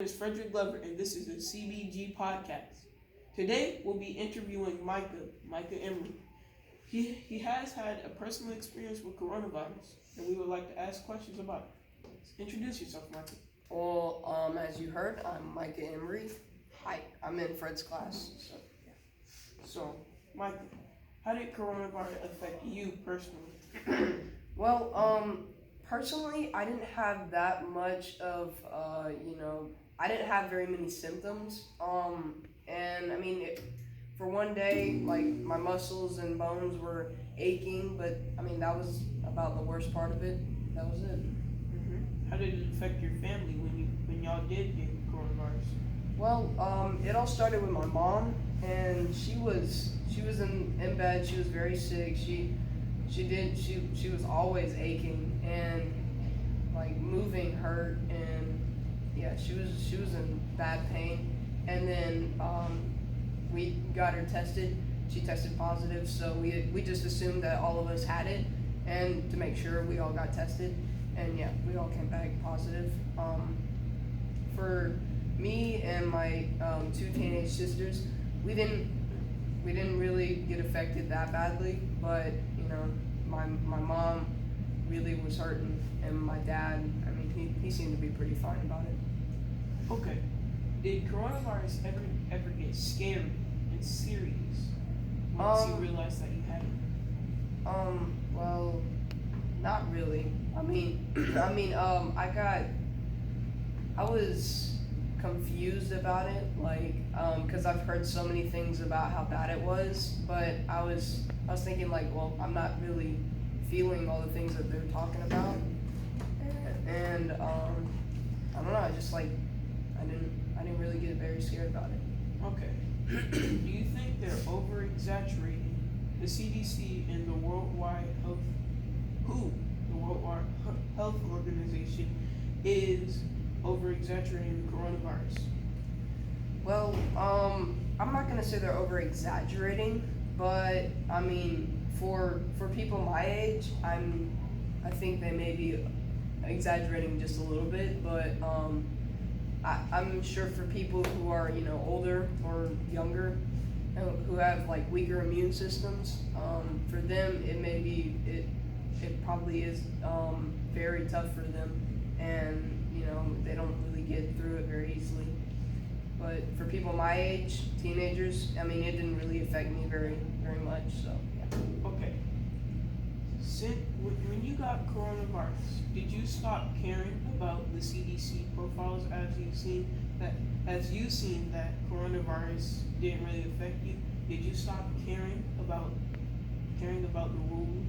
Is Frederick Glover, and this is the CBG Podcast. Today, we'll be interviewing Micah Emery. He has had a personal experience with coronavirus, and we would like to ask questions about it. Introduce yourself, Micah. As you heard, I'm Micah Emery. Hi, I'm in Fred's class. So, Micah, how did coronavirus affect you personally? Personally, I didn't have that much of, I didn't have very many symptoms. For one day, like my muscles and bones were aching, but that was about the worst part of it. That was it. How did it affect your family when y'all did get coronavirus? It all started with my mom, and she was in bed. She was very sick. She was always aching, and like moving hurt, and yeah, she was in bad pain. And then we got her tested. She tested positive, so we just assumed that all of us had it, and to make sure we all got tested, and yeah, we all came back positive. For me and my two teenage sisters, we didn't really get affected that badly, but my mom really was hurting, and my dad, he seemed to be pretty fine about it. Okay. Did coronavirus ever get scary and serious once you realized that you had it? Not really. I was confused about it, because I've heard so many things about how bad it was, but I was thinking I'm not really feeling all the things that they're talking about, and I don't know. I didn't really get very scared about it. Okay. Do you think they're over exaggerating the CDC and the Worldwide Health Organization is over exaggerating the coronavirus? I'm not gonna say they're over exaggerating, but for people my age, I think they may be exaggerating just a little bit, but I'm sure for people who are older or younger, who have weaker immune systems, for them it probably is very tough for them, and they don't really get through it very easily. But for people my age, teenagers, it didn't really affect me very much. So yeah. Okay. When you got coronavirus, did you stop caring about the CDC profiles as you seen that coronavirus didn't really affect you? Did you stop caring about the rules?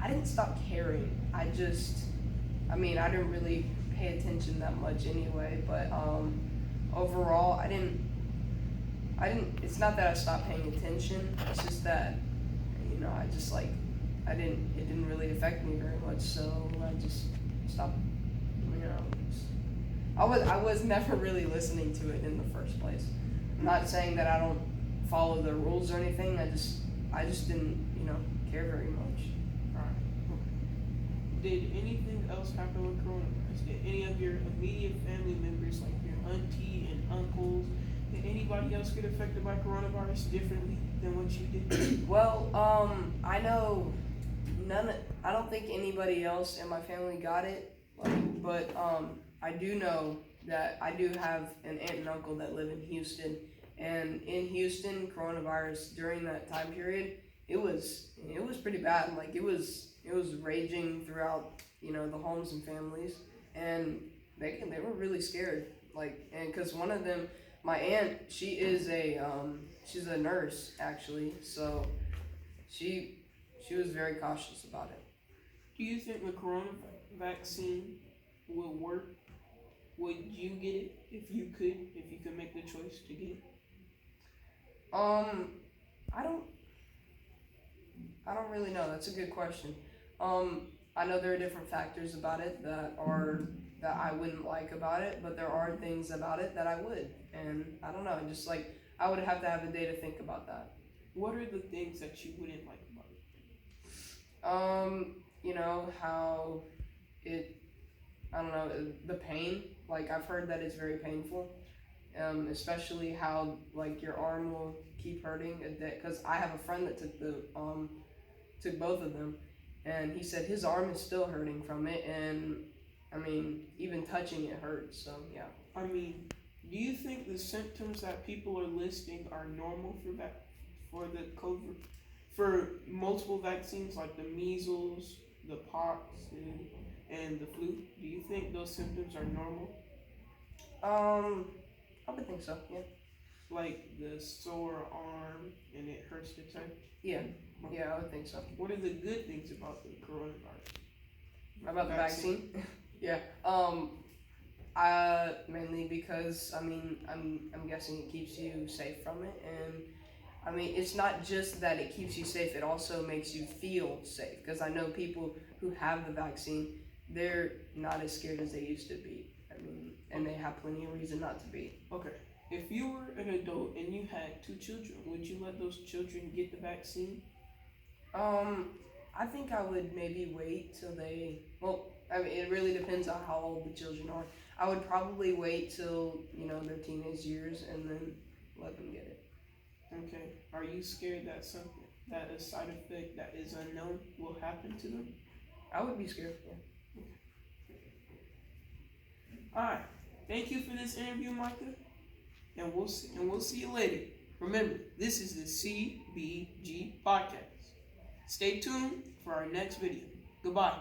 I didn't stop caring. I didn't really pay attention that much anyway. But overall, I didn't. It's not that I stopped paying attention. It's just that it didn't really affect me very much, so I just stopped. I was never really listening to it in the first place. I'm not saying that I don't follow the rules or anything. I just didn't care very much. Alright. Did anything else happen with coronavirus? Did any of your immediate family members, like your auntie and uncles, did anybody else get affected by coronavirus differently than what you did? I know I don't think anybody else in my family got it, but I do know that I do have an aunt and uncle that live in Houston, and in Houston, coronavirus during that time period, it was pretty bad. It was raging throughout the homes and families, and they were really scared. And because one of them, my aunt, she's a nurse actually, so she was very cautious about it. Do you think the corona vaccine will work? Would you get it if you could make the choice to get it? I don't really know. That's a good question. I know there are different factors about it that I wouldn't like about it, but there are things about it that I would, and I don't know. I would have to have a day to think about that. What are the things that you wouldn't like about it? How it I don't know, the pain. Like I've heard that it's very painful, especially how like your arm will keep hurting. Because I have a friend that took both of them, and he said his arm is still hurting from it, and I mean even touching it hurts. So yeah. I mean, do you think the symptoms that people are listing are normal for the COVID, for multiple vaccines like the measles, the pox, and the flu? Do you think those symptoms are normal? I would think so. Yeah. Like the sore arm and it hurts to touch? Yeah. Yeah, I would think so. What are the good things about the coronavirus? About the vaccine? Yeah. Mainly because I mean I'm guessing it keeps you safe from it, and I mean it's not just that it keeps you safe; it also makes you feel safe. Because I know people who have the vaccine, they're not as scared as they used to be. I mean, and they have plenty of reason not to be. Okay. If you were an adult and you had 2 children, would you let those children get the vaccine? I think I would maybe wait till they. Well, I mean, it really depends on how old the children are. I would probably wait till their teenage years and then let them get it. Okay. Are you scared that a side effect that is unknown will happen to them? I would be scared. Yeah. All right. Thank you for this interview, Micah, and we'll see you later. Remember, this is the CBG Podcast. Stay tuned for our next video. Goodbye.